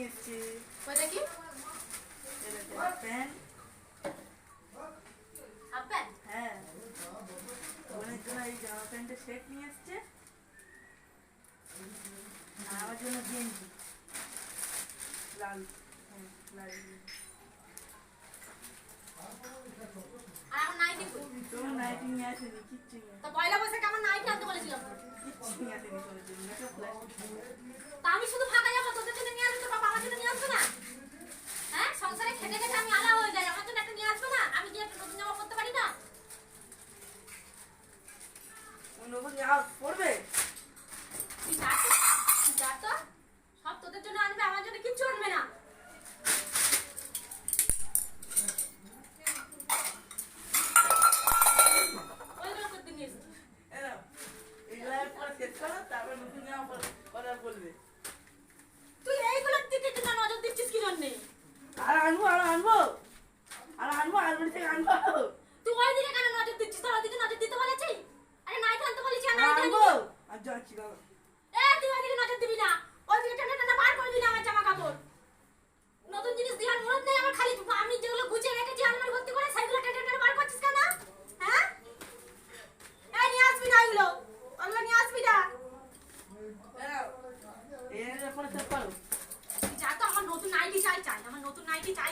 এসেছি। ওই দেখি প্যান্ট। Half pant. হ্যাঁ, বোনের জন্য এই জামা প্যান্টের সেট নিয়ে এসছে, আর আমার জন্য গেঞ্জি লাল। হ্যাঁ, লাল আর আমার নাইটি কই? তোমার নাইটি নিয়ে আসেনি, কিচ্ছু নিয়ে তো পয়লা বৈশাখে আমার নাইটি আনতে বলেছিলাম তো। কিচ্ছু নিয়ে আসেনি তোমার জন্য, একটা প্লাস্টিক। তা আমি শুধু ফাঁকা যাবো, তোদের জন্য নিয়ে আসবো, তোর বাবা আমার জন্য নিয়ে আসবে না? হ্যাঁ, সংসারে খেটে খেটে আমি আলা হয়ে যাই, আমার জন্য একটা নিয়ে আসবে না? আমি কি একটা নতুন জামা পরতে পারি না? নতুন জামা পরবে? তুই যা তো, তুই যা তো। সব তোদের জন্য আনবে, আমার জন্য কিচ্ছু আনবে না। ওইগুলো করতে নিয়ে এসেছি। এগুলা পরে শেষ করো, তারপর নতুন জামা পরা বলবে। তুই এইগুলোর দিকে কি না নজর দিচ্ছিস কি জন্যে? আর আনবো, আলমারি থেকে আনবো। তুই ওই দিকে কেন নজর দিচ্ছিস? তোর ওইদিকে নজর দিতে বলেছি? আরে নাইটি আনতে বলেছি, আর আর নাইটি আনবো, আনবি। আর যাচ্ছি দাদা। তুই ওইদিকে নজর দিবি না, ওইদিকে টানা টানা বার করবি না আমার জামা কাপড়। নতুন জিনিস দেওয়ার মুরত নেই আমার, খালি আমি যেগুলো গুছিয়ে রেখেছি আলমারি ভর্তি করে সেগুলো টানা টানা বার করছিস কেন? হ্যাঁ, এই নিয়ে আসবি না ওইগুলো, ওইগুলো নিয়ে আসবি না। এর পরে শেষ করো। তুই যা তো, আমার নতুন নাইটি চাই, আমার নতুন নাইটি চাই।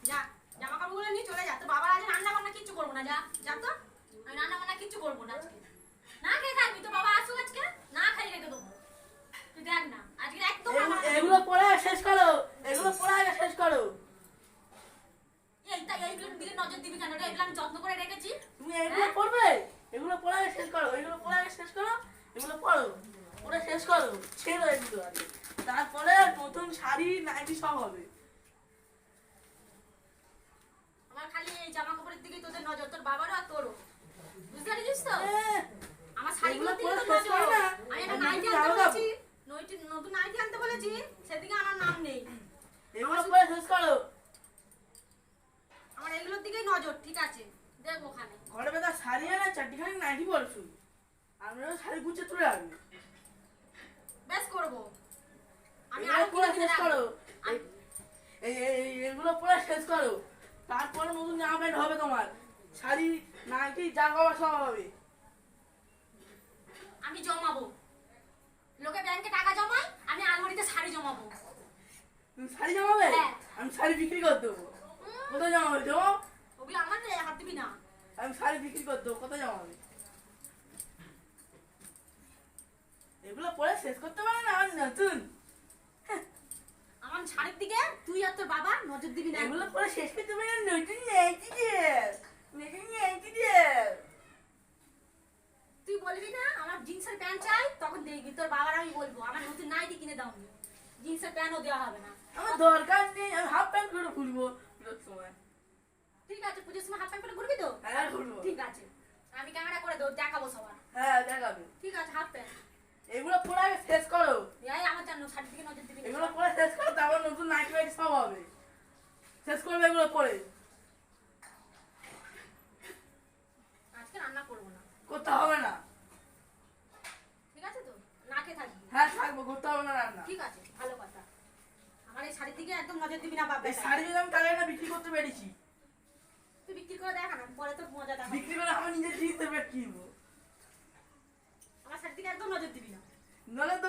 যা, জামা কাপড়গুলো নিয়ে চলে যা। তোর বাবার আজ রান্না বান্না কিচ্ছু করবো না, যা তো। আমি রান্না বান্না কিচ্ছু করবো না আজকে। না খেয়ে থাকবি, তোর বাবা আসুক আজকে, না খাই রেখে দেবো। তুই দেখ না আজকে একদম এগুলো পরে শেষ করো, এগুলো পরে আগে শেষ করো। এইগুলোর দিকে নজর দিবি কেন রে? এগুলো আমি যত্ন করে রেখেছি। তুমি এগুলো পড়বে, এগুলো পরে আগে শেষ করো, এগুলো পরে আগে শেষ করো, এগুলো পড়ো, ওটা শেষ করো, ছেড়ো এগুলো আগে। তারপরে নতুন শাড়ি নাইটি সব হবে। আমার খালি এই জামা কাপড়ের দিকেই তোদের নজর, তোর বাবারও আর তোরও। বুঝতে পারছিস তো? আমার শাড়িগুলোর দিকে তোর নজর। আমি একটা নাইটি আনতে বলেছি, নতুন নাইটি আনতে বলেছি, সেদিকে আমার নাম নেই। এগুলো পরে শেষ করো। আমার এগুলোর দিকেই নজর, ঠিক আছে? দেখ ওখানে। ঘরে বেলা শাড়ি আনা, চারটিখানি নাইটি পরছু, আমরা শাড়ি গুছিয়ে তুলে রাখবে। বেশ করবো। আমি এগুলো আরো পরে কিনে শেষ করো, আমি- এগুলো পরে শেষ করো। তারপরে নতুন জামা প্যান্ট হবে তোমার, শাড়ি নাইটি যা খাবার সব হবে। আমি জমাবো, লোকে ব্যাংকে টাকা জমায়, আমি আলমারিতে শাড়ি জমাবো। তুমি শাড়ি জমাবে? হ্যাঁ। আমি শাড়ি বিক্রি করে দেবো। কোথায় জমাবে? জমাও। ওগুলো আমার হাত দিবি না। আমি শাড়ি বিক্রি করে দেবো, কোথায় জমাবে? এগুলো পরে শেষ করতে পারে না, আমার নতুন। আমার শাড়ির দিকে তুই আর তোর বাবা নজর দিবি না। এগুলো পরে শেষ করতে পারে না, নতুন নাইটি ড্রেস, নতুন নাইটি ড্রেস। তুই বলবি না আমার জিন্সের প্যান্ট চাই, তখন দেখবি তোর বাবার আমি বলবো আমার নতুন নাইটি কিনে দাও নি, জিন্সের প্যান্টও দেওয়া হবে না। আমার দরকার নেই, আমি হাফ প্যান্ট করে খুলবো পুজোর সময়। ঠিক আছে, পুজোর সময় হাফ প্যান্ট পরে ঘুরবি তো? হ্যাঁ, ঘুরবো। ঠিক আছে, আমি ক্যামেরা করে দেবো, দেখাবো সবার। হ্যাঁ, দেখাবে। ঠিক আছে, হাফ প্যান্ট। এগুলো পরে আগে শেষ করো, এই আমার জন্য শাড়ির দিকে নজর দিবি না। এগুলো পরে শেষ করো, তারপর নতুন নাইটি ফাইটি সব হবে। শেষ করবে এগুলো পরে। আজকে রান্না করবো না, করতে হবে না। ঠিক আছে তো? না খেয়ে থাকবি। হ্যাঁ, থাকবো, করতে হবে না রান্না। ঠিক আছে, ভালো কথা। আমার এই শাড়ির দিকে একদম নজর দিবি না বাবা। এই শাড়ি যদি আমি তাহলে একটা বিক্রি করতে পেরেছি, তুই বিক্রি করে দেখা না, পরে তোর মজা দেখা। বিক্রি করে আমার নিজের জিনিসের পেট কিনবো। আমার শাড়ির দিকে একদম নজর দিবি না। নাহলে তো